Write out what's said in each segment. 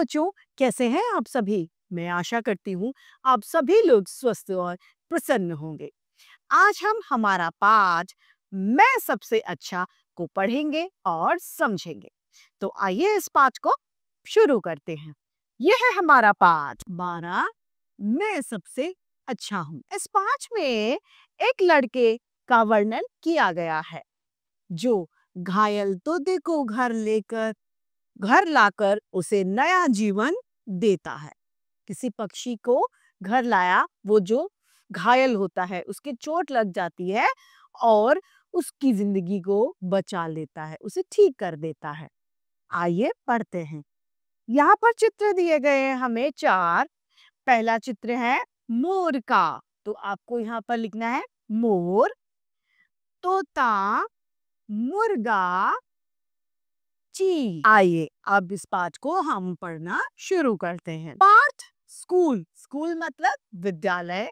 बच्चों, कैसे हैं आप सभी? मैं आशा करती हूँ आप सभी लोग स्वस्थ और प्रसन्न होंगे। आज हम हमारा पाठ मैं सबसे अच्छा को पढ़ेंगे और समझेंगे। तो आइए इस पाठ को शुरू करते हैं। यह है हमारा पाठ 12 मैं सबसे अच्छा हूँ। इस पाठ में एक लड़के का वर्णन किया गया है जो घायल तोते को घर लाकर उसे नया जीवन देता है। किसी पक्षी को घर लाया, वो जो घायल होता है, उसके चोट लग जाती है और उसकी जिंदगी को बचा लेता है, उसे ठीक कर देता है। आइए पढ़ते हैं। यहाँ पर चित्र दिए गए हैं हमें 4। पहला चित्र है मोर का, तो आपको यहाँ पर लिखना है मोर, तोता, मुर्गा, जी। आइए अब इस पाठ को हम पढ़ना शुरू करते हैं। पाठ स्कूल, स्कूल मतलब विद्यालय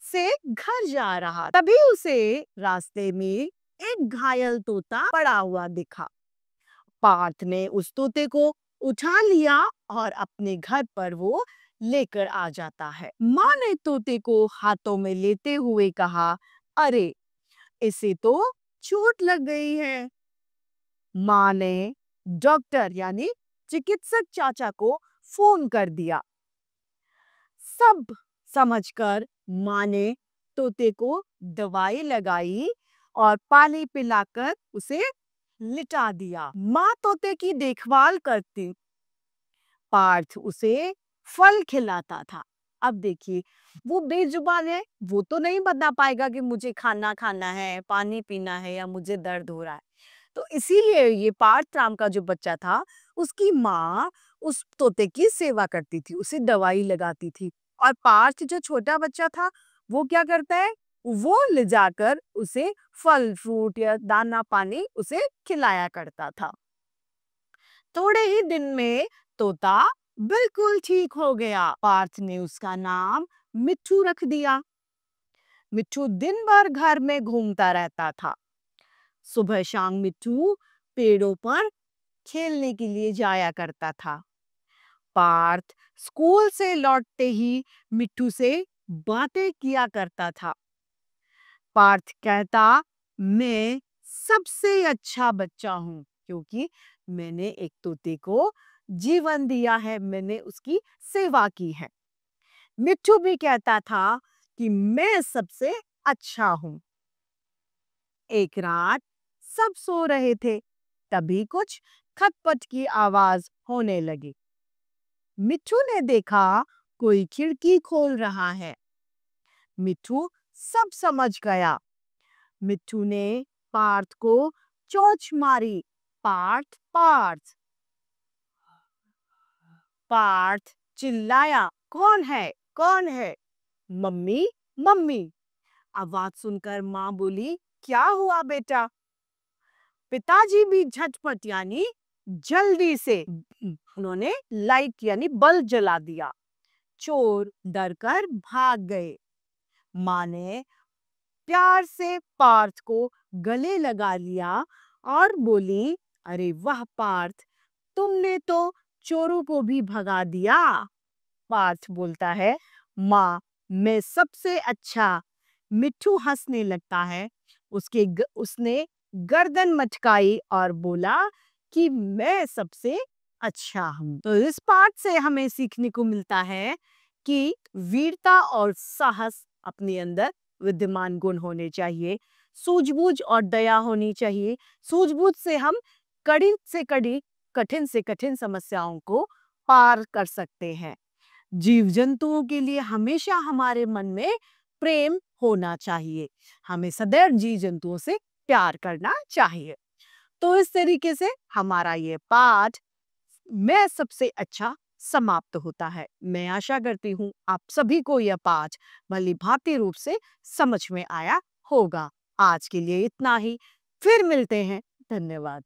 से घर जा रहा, तभी उसे रास्ते में एक घायल तोता पड़ा हुआ दिखा। पार्थ ने उस तोते को उठा लिया और अपने घर पर वो लेकर आ जाता है। माँ ने तोते को हाथों में लेते हुए कहा, अरे इसे तो चोट लग गई है। माँ ने डॉक्टर यानी चिकित्सक चाचा को फोन कर दिया। सब समझकर माँ ने तोते को दवाई लगाई और पानी पिलाकर उसे लिटा दिया। माँ तोते की देखभाल करती, पार्थ उसे फल खिलाता था। अब देखिए, वो बेजुबान है, वो तो नहीं बता पाएगा कि मुझे खाना खाना है, पानी पीना है या मुझे दर्द हो रहा है। तो इसीलिए ये पार्थ नाम का जो बच्चा था, उसकी माँ उस तोते की सेवा करती थी, उसे दवाई लगाती थी। और पार्थ जो छोटा बच्चा था, वो क्या करता है, वो ले जाकर उसे फल फ्रूट या दाना पानी उसे खिलाया करता था। थोड़े ही दिन में तोता बिल्कुल ठीक हो गया। पार्थ ने उसका नाम मिट्ठू रख दिया। मिट्ठू दिन भर घर में घूमता रहता था। सुबह शाम मिट्ठू पेड़ों पर खेलने के लिए जाया करता था। पार्थ स्कूल से लौटते ही मिट्ठू से बातें किया करता था। पार्थ कहता, मैं सबसे अच्छा बच्चा हूँ क्योंकि मैंने एक तोते को जीवन दिया है, मैंने उसकी सेवा की है। मिट्ठू भी कहता था कि मैं सबसे अच्छा हूँ। एक रात सब सो रहे थे, तभी कुछ खटपट की आवाज होने लगी। मिट्ठू ने देखा कोई खिड़की खोल रहा है। मिट्ठू सब समझ गया। मिट्ठू ने पार्थ को चोंच मारी। पार्थ पार्थ। पार्थ चिल्लाया, कौन है, कौन है? Mummy, mummy. आवाज सुनकर माँ बोली, क्या हुआ बेटा? पिताजी भी झटपट यानी जल्दी से उन्होंने लाइट यानी बल्ब जला दिया। चोर डरकर भाग गए। माँ ने प्यार से पार्थ को गले लगा लिया और बोली, अरे वाह पार्थ, तुमने तो चोरों को भी भगा दिया। पार्थ बोलता है, माँ मैं सबसे अच्छा। मिट्ठू हंसने लगता है। उसने गर्दन मटकाई और बोला कि मैं सबसे अच्छा हूँ। तो इस पाठ से हमें सीखने को मिलता है कि वीरता और साहस अपने अंदर विद्यमान गुण होने चाहिए। सूझबूझ और दया होनी चाहिए। सूझबूझ से हम कठिन से कठिन समस्याओं को पार कर सकते हैं। जीव जंतुओं के लिए हमेशा हमारे मन में प्रेम होना चाहिए। हमें सदैव जीव जंतुओं से प्यार करना चाहिए। तो इस तरीके से हमारा ये पाठ मैं सबसे अच्छा समाप्त होता है। मैं आशा करती हूँ आप सभी को यह पाठ भली भांति रूप से समझ में आया होगा। आज के लिए इतना ही, फिर मिलते हैं। धन्यवाद।